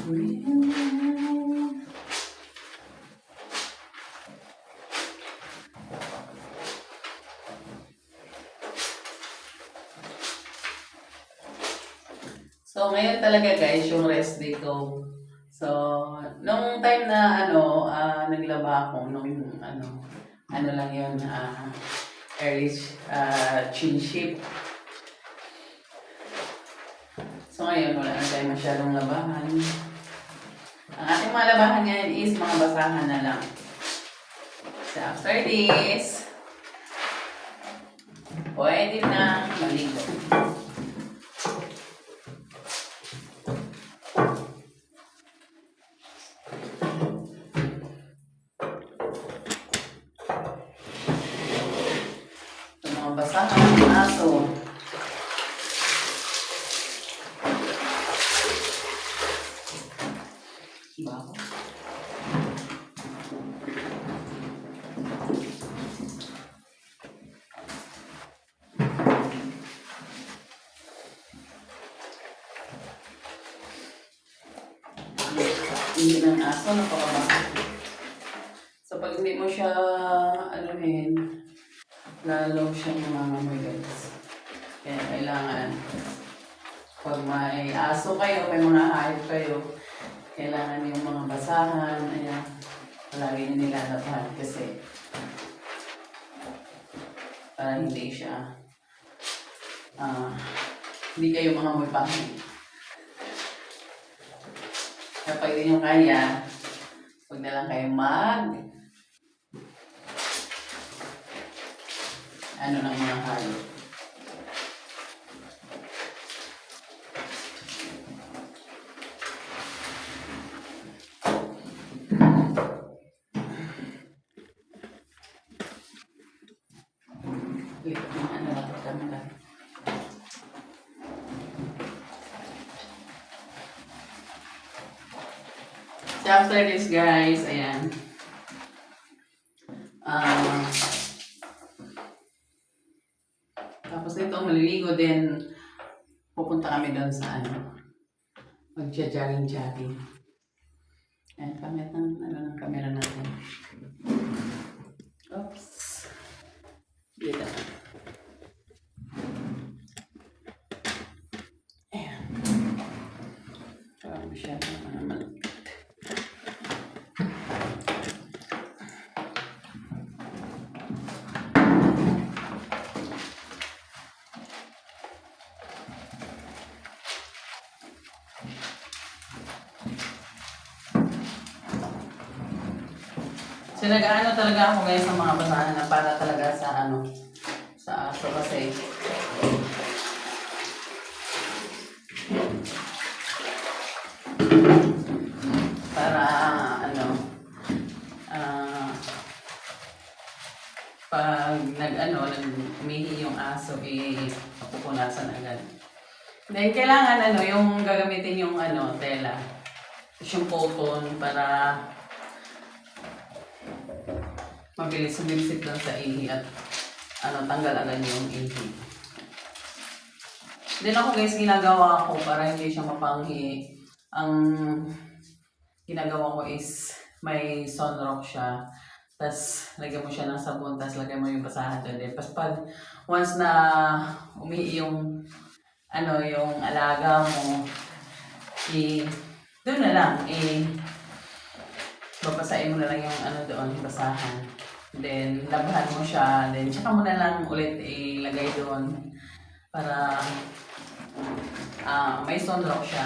So, ngayon talaga guys, yung rest day ko. So, nung time na naglaba ako, ano lang yun, early chin shape. So, ngayon, wala na tayo masyadong labahan. Ang ating mga labahan ngayon is mga basahan na lang. So, after this, pwede na maligo. Basahan ng aso. Baho. Hindi ng aso, napakabaho. So pag hindi mo siya, lalo siyang nangangamoy guys. Kaya kailangan, pag may aso kayo, may mga hayop kayo, kailangan yung mga basahan, ayan, palagi nyo nilalabahan kasi para hindi siya, hindi kayo mangamoy pangit. Kapag hindi nyo kaya, huwag na lang kayo ng mga hayop. So after this guys, ayan. Tapos nito maliligo din, pupunta kami doon sa magja-jogging. Ayan, kamera ng camera natin. Oops. Dito. Ayan. Parang masyadong malapit. So nag-ano talaga ako guys sa mga basahan na para talaga sa sa aso kasi para pag nag-umihi yung aso mapupunasan agad. Then kailangan yung gagamitin yung tela. Yung cotton para mabilis sumisip lang sa ihi at tanggal agad yung ihi. Then ako guys, ginagawa ko para hindi siya mapanghi. Ang ginagawa ko is may sunrock siya. Tapos lagyan mo siya ng sabon, tapos lagyan mo yung basahan doon. Tapos pag once na umihi yung yung alaga mo, doon na lang, babasahin mo na lang yung doon, basahan. Then, labahan mo siya. Then, tsaka mo na lang ulit ilagay doon para may sunrock siya.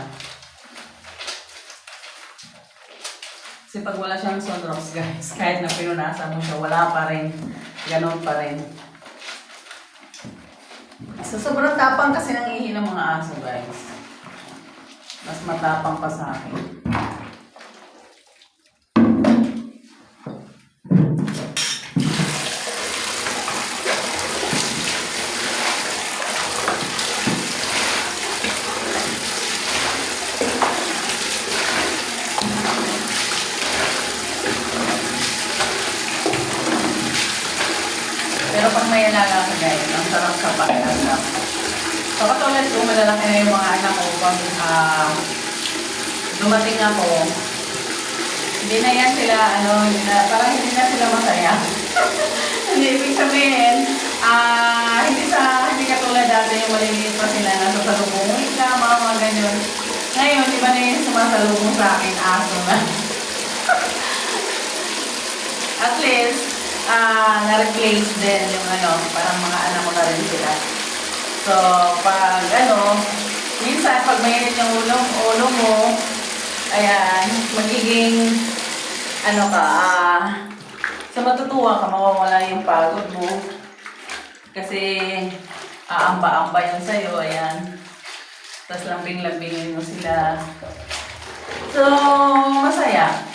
Kasi pag wala siyang sunrocks guys, kahit na pinunasan mo siya, wala pa rin. Ganon pa rin. So, sobrang tapang kasi nangihi ng mga aso guys. Mas matapang pa sa akin. Pero pag may alaga ka guys, ang sarap sa pakiramdam. So katulad ko, malalaki na yung mga anak ko pag dumating ako, hindi na yan sila, parang hindi na sila masaya. Hindi, ibig sabihin, hindi katulad dati yung maliliit pa sila na sasalubungin ka, mga ganyan. Ngayon, iba na yung sumasalubong sa akin, aso na. At least, na-replace din yung parang mga anak ko na rin sila. So, minsan pag mainit yung ulo mo, ayan, magiging, sa matutuwa ka, mawawala yung pagod mo. Kasi, aamba-amba yun sa'yo, ayan. Tapos lambing-lambingin mo sila. So, masaya.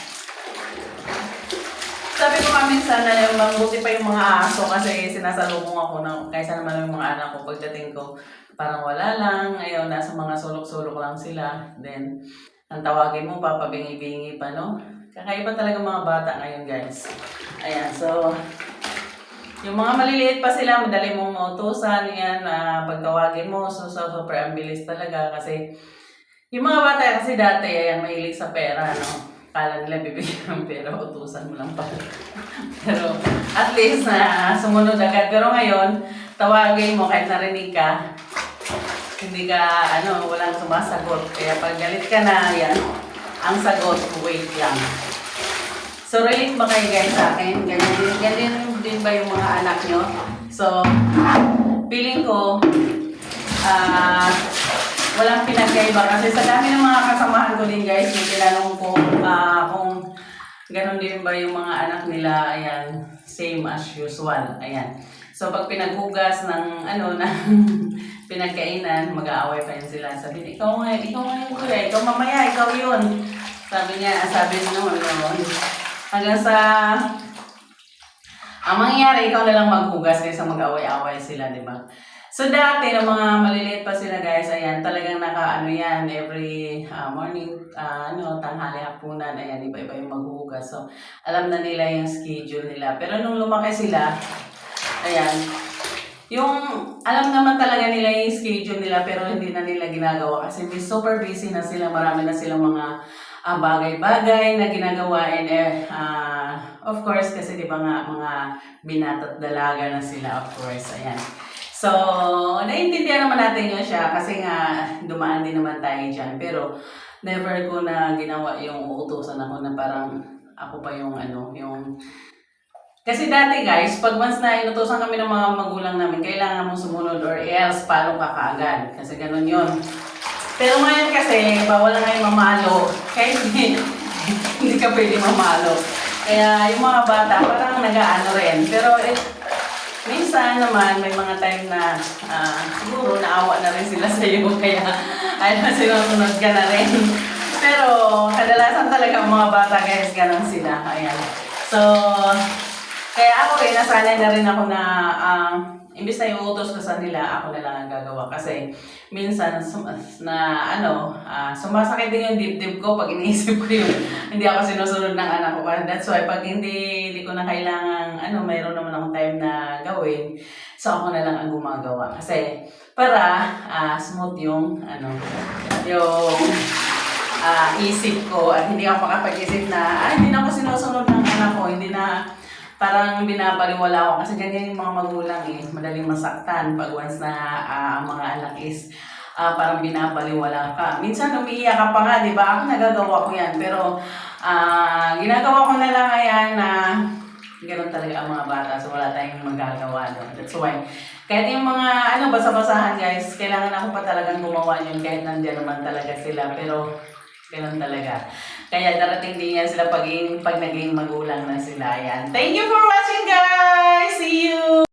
Sabi ko kami sana yung mabuti pa yung mga aso kasi sinasalubong ako kaysa naman yung mga anak ko. Pagdating ko, parang wala lang. Ayaw, nasa mga sulok-sulok lang sila. Then, ang tawagin mo, papabingi-bingi pa, no? Kakaiba talaga mga bata ngayon, guys. Ayan, so, yung mga maliliit pa sila, madali mong mautusan, yan, pagtawagin mo, so super ambilis talaga kasi yung mga bata kasi dati, ayan, mahilig sa pera, no? Kala nila bibigyan ng pera, utusan mo lang pala. Pero at least na sumunod agad. Pero ngayon, tawagin mo kahit narinig ka, hindi ka, walang sumasagot. Kaya pag galit ka na, yan, ang sagot, wait lang. So, relate ba kayo guys sa akin? Ganyan din ba yung mga anak nyo? So, feeling ko, walang pinagkaiba kasi sa dami ng mga kasamahan ko din guys, yung tinanong ko kung ganun din ba yung mga anak nila, ayan, same as usual, ayan. So pag pinaghugas ng pinagkainan, mag-aaway pa yun sila. Sabi niya, ikaw nga yung kuya, ikaw mamaya, ikaw yun. Sabi naman, hanggang sa ang mangyayari, ikaw na lang maghugas kaysa mag-away-away sila, di ba? So dati, ng mga maliliit pa sila guys, ayan, talagang yan, every morning, tanghali, hapunan, ayan, iba-iba yung maghuhugas. So, alam na nila yung schedule nila. Pero nung lumaki sila, ayan, alam naman talaga nila yung schedule nila, pero hindi na nila ginagawa kasi super busy na sila, marami na silang mga bagay-bagay na ginagawa and of course, kasi di ba nga, mga binata't dalaga na sila, of course, ayan. So, naiintindihan naman natin yun siya kasi nga dumaan din naman tayo dyan. Pero never ko na ginawa yung uutusan ako na parang ako pa yung Kasi dati guys, pag once na inutusan kami ng mga magulang namin, kailangan mong sumunod or else palo ka kaagad. Kasi ganun yun. Pero ngayon kasi, bawal na ngayon mamalo. Kaya hindi ka pwede mamalo. Kaya yung mga bata parang nag-aano rin. Pero minsan naman, may mga time na siguro naawa na rin sila sa iyo, kaya sinusunod ka na rin. Pero kadalasan talaga ang mga bata guys, ganun sila. Ayan. So, kaya ako rin, nasanay na rin ako na imbis na iuutos ko sa nila, ako na lang ang gagawa. Kasi minsan, sumasakit din yung dibdib ko pag iniisip ko yung hindi ako sinusunod ng anak ko. That's why pag hindi ko na kailangan, mayroon naman akong time na gawin, so ako na lang ang gumagawa. Kasi para smooth yung isip ko at hindi ako makapag-isip na hindi na ako sinusunod ng anak ko, hindi na parang binabaliwala ako kasi ganyan yung mga magulang madaling masaktan pag once na ang mga anak is parang binabaliwala ka. Minsan umiiyak ka pa nga, di ba? Ako nagagawa ko yan, pero ginagawa ko na lang ayan na ganoon talaga ang mga bata, so wala tayong magagawa doon. That's why, kahit yung mga basa-basahan guys, kailangan ako pa talagang gumawa yun kahit nandiyan naman talaga sila, pero ganoon talaga. Kaya darating din yan sila pag naging magulang na sila. Yan. Thank you for watching guys! See you!